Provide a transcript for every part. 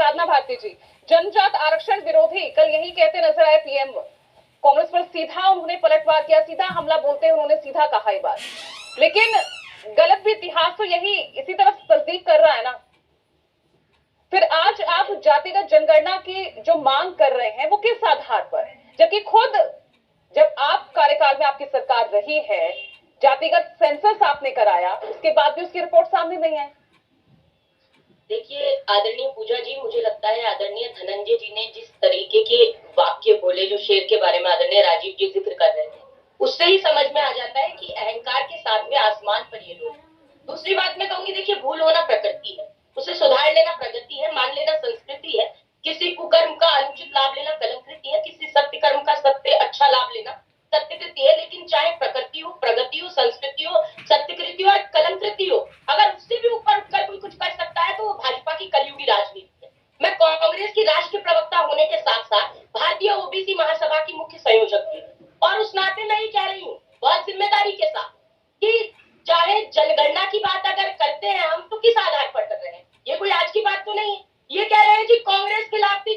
साधना भारती जी, जनजात आरक्षण विरोधी कल यही कहते नजर आए पीएम। कांग्रेस पर सीधा उन्होंने पलटवार किया, सीधा हमला बोलते हुए उन्होंने सीधा कहा ये बात। लेकिन गलत भी इतिहास तो यही इसी तरफ तस्दीक कर रहा है ना। फिर आज आप जातिगत जनगणना की जो मांग कर रहे हैं वो किस आधार पर, जबकि खुद जब आप कार्यकाल में आपकी सरकार रही है, जातिगत सेंसस आपने कराया, उसके बाद भी उसकी रिपोर्ट सामने नहीं आई। देखिए आदरणीय पूजा जी, मुझे लगता है आदरणीय धनंजय जी ने जिस तरीके के वाक्य बोले, जो शेर के बारे में आदरणीय राजीव जी जिक्र कर रहे थे, उससे ही समझ में आ जाता है कि अहंकार के साथ में आसमान पर ये लोग। दूसरी बात मैं कहूंगी, देखिए भूल होना प्रकृति है, उसे सुधार लेना प्रगति है, मान लेना संस्कृति है। किसी कुकर्म का अनुचित लाभ लेना कलंकृति है, किसी सत्य कर्म का सत्य अच्छा लाभ लेना सत्यकृति है। लेकिन चाहे प्रकृति हो, प्रगति हो, संस्कृति हो, सत्यकृति हो और कलंकृति हो, अगर उससे भी ऊपर उठकर कोई कुछ कर सकता है तो वो भाजपा की कलयुगी राजनीति है। मैं कांग्रेस की राष्ट्रीय प्रवक्ता होने के साथ साथ भारतीय ओबीसी महासभा की मुख्य संयोजक भी, और उस नाते मैं ये कह रही हूँ बहुत जिम्मेदारी के साथ कि चाहे जनगणना की बात अगर करते हैं हम, तो किस आधार पर कर रहे हैं, ये कोई आज की बात तो नहीं है। ये कह रहे हैं जी कांग्रेस खिलाफ थी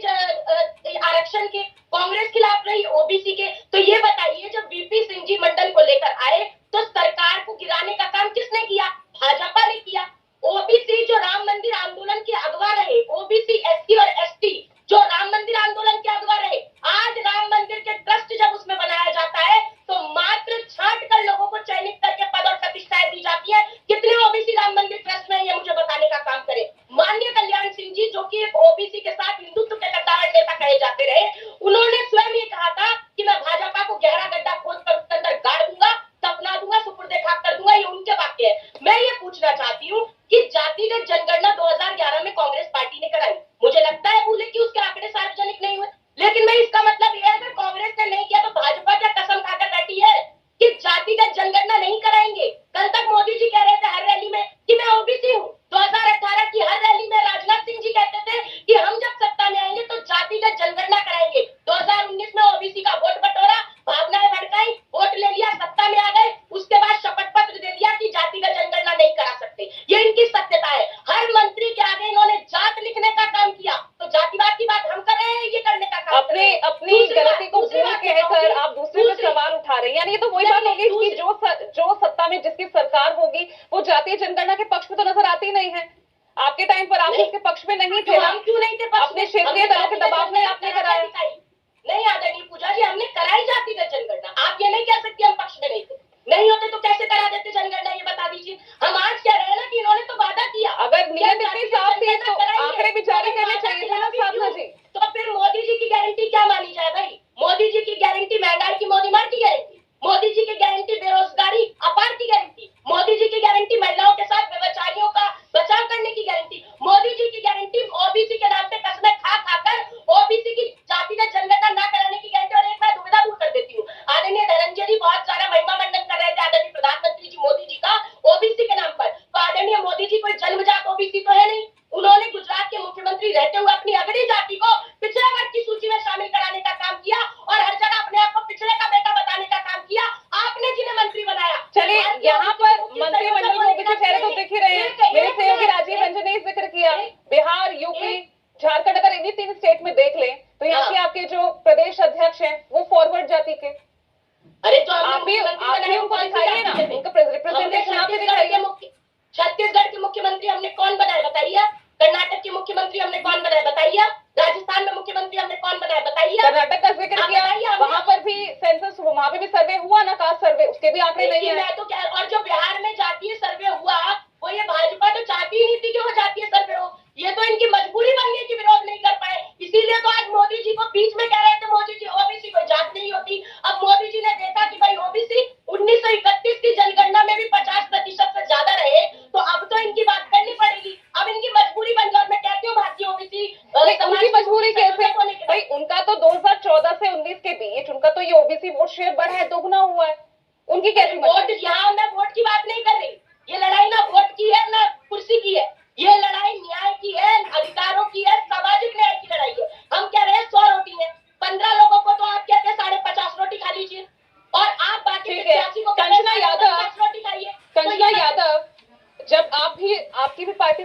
आरक्षण के, कांग्रेस खिलाफ रही ओबीसी के, तो ये बताइए जब वीपी सिंह जी मंडल को लेकर आए तो सरकार को गिराने का काम किसने किया? भाजपा ने किया। ओबीसी जो राम मंदिर आंदोलन के अगवा रहे, ओबीसी एससी और एसटी जो राम मंदिर आंदोलन के अगवा रहे, आज राम मंदिर के ट्रस्ट जब उसमें बनाया जाता है तो मात्र छांट कर लोगों को चयनित करके पद और प्रतिष्ठाएं दी जाती है। कितने ओबीसी राम मंदिर ट्रस्ट में, ये मुझे बताने का काम करें। माननीय कल्याण सिंह जी जो कि एक ओबीसी के साथ हिंदुत्व के कट्टर नेता कहे जाते रहे, उन्होंने स्वयं ये कहा था कि मैं भाजपा को गहरा गड्ढा खोदकर उसके अंदर गाड़ दूंगा, दफना दूंगा, सुपुर्दे खाक कर दूंगा। ये उनके वाक्य है। मैं ये पूछना चाहती हूँ कि जातिगत जनगणना 2011 में कांग्रेस पार्टी ने कराई, मुझे लगता है भूले कि उसके आंकड़े सार्वजनिक नहीं हुए, लेकिन मैं इसका मतलब यह है कि कांग्रेस ने नहीं किया तो भाजपा क्या कसम खाकर बैठी है कि जातिगत जनगणना नहीं कराएंगे? कल तक मोदी जी कह रहे थे हर रैली में कि मैं ओबीसी हूँ। 2018 की हर रैली में राजनाथ सिंह जी कहते थे कि हम जब सत्ता में आएंगे तो जातिगत जनगणना कराएंगे। 2019 में ओबीसी का वोट बटोरा, भावनाएं भड़काई, वोट ले लिया, सत्ता में आ गए, उसके बाद शपथ पत्र दे दिया कि जातिगत जनगणना नहीं करा सकते। ये इनकी सत्यता है। हर मंत्री के आगे इन्होंने जात लिखने का काम किया, तो जातिवाद की बात हम कर रहे हैं, ये करने का काम अपनी गलती को भूल कहकर आप दूसरे पे सवाल उठा रहे हैं। यानी ये तो वही बात होगी कि जो सत्ता में जिसकी सरकार होगी वो जातीय जनगणना के पक्ष में तो नजर आती नहीं है। आपके टाइम पर आप उसके पक्ष में नहीं थे। हम क्यों नहीं थे? अपने क्षेत्रीय दलों के दबाव में आपने कराया नहीं? आदरणीय पूजा जी, हमने कराई जातिगत जनगणना। आप ये नहीं कह सकते हम पक्ष में नहीं थे। नहीं होते तो कैसे करा देते जनगणना, ये बता दीजिए। हम आज कह रहे हैं ना कि इन्होंने तो वादा किया, अगर नियत इतनी साफ थी तो आंकड़े भी जारी करने चाहिए थे ना साधना जी। तो फिर मोदी जी की गारंटी क्या मानी जाए भाई? मोदी जी की गारंटी महंगाई की मोदी मार की गारंटी, मोदी जी की गारंटी बेरोजगारी अपार की गारंटी, मोदी जी की गारंटी महिलाओं के साथ व्यभिचारियों का बचाव करने की गारंटी, मोदी जी की गारंटी ओबीसी के नाम पे कसमें खा खाकर ओबीसी की जातिगत जनगणना ना कराने की गारंटी। और एक मैं दुविधा दूर कर देती हूँ, आदरणीय धनंजय जी बहुत सारा महिमा मंडन कर रहे थे आदरणीय प्रधानमंत्री जी मोदी जी का ओबीसी के नाम पर। तो आदरणीय मोदी जी कोई जन्मजात ओबीसी तो है नहीं। उन्होंने गुजरात के मुख्यमंत्री रहते हुए अपनी अगड़ी जाति को पिछड़ा वर्ग की सूची में शामिल कराने का काम किया और हर जगह अपने आप को पिछड़े का बेटा बताने का काम किया। आपने जिन्हें मंत्री बनाया। चलिए यहाँ पर मंत्रिमंडल में ओबीसी चेहरे तो दिख ही रहे हैं। मेरे सहयोगी राजीव रंजन ने जिक्र किया बिहार, यूपी, झारखंड, अगर इन्हीं 3 स्टेट में देख लें तो यहाँ के आपके जो प्रदेश अध्यक्ष हैं वो फॉरवर्ड जाति के। अरे तो आप भी उनको दिखाइए ना, उनका रिप्रेजेंटेशन आप भी दिखाइए। छत्तीसगढ़ के मुख्यमंत्री हमने कौन बनाए बताइए? कर्नाटक के मुख्यमंत्री हमने कौन बनाए बताइए? राजस्थान में मुख्यमंत्री हमने कौन बनाए बताइए? कर्नाटक का जिक्र किया, वहां पर भी सेंसस, वहां पे भी सर्वे हुआ ना, कास्ट सर्वे, उसके भी आंकड़े नहीं है। मैं तो क्या, और जो बिहार में जातीय सर्वे हुआ वो ये भाजपा तो चाहती ही नहीं थी कि वो जातीय सर्वे हो, ये तो इनकी मजबूरी बन गई कि विरोध नहीं कर पाए। इसीलिए तो आज मोदी जी को बीच में कह रहे थे मोदी जी ओबीसी कोई जात नहीं होती। अब मोदी जी ने देखा कि भाई ओबीसी 1931 की जनगणना में भी 50% से ज्यादा रहे, तो अब तो इनकी बात करनी पड़ेगी। अब इनकी मजबूरी बन गई। और मैं कहती हूँ भारतीय ओबीसी उनकी मजबूरी कैसे भाई? उनका तो 2014 से 19 के बीच उनका तो ये ओबीसी वोट शेयर बढ़ा है, दोगुना हुआ है। उनकी कैसी वोट? यहाँ मैं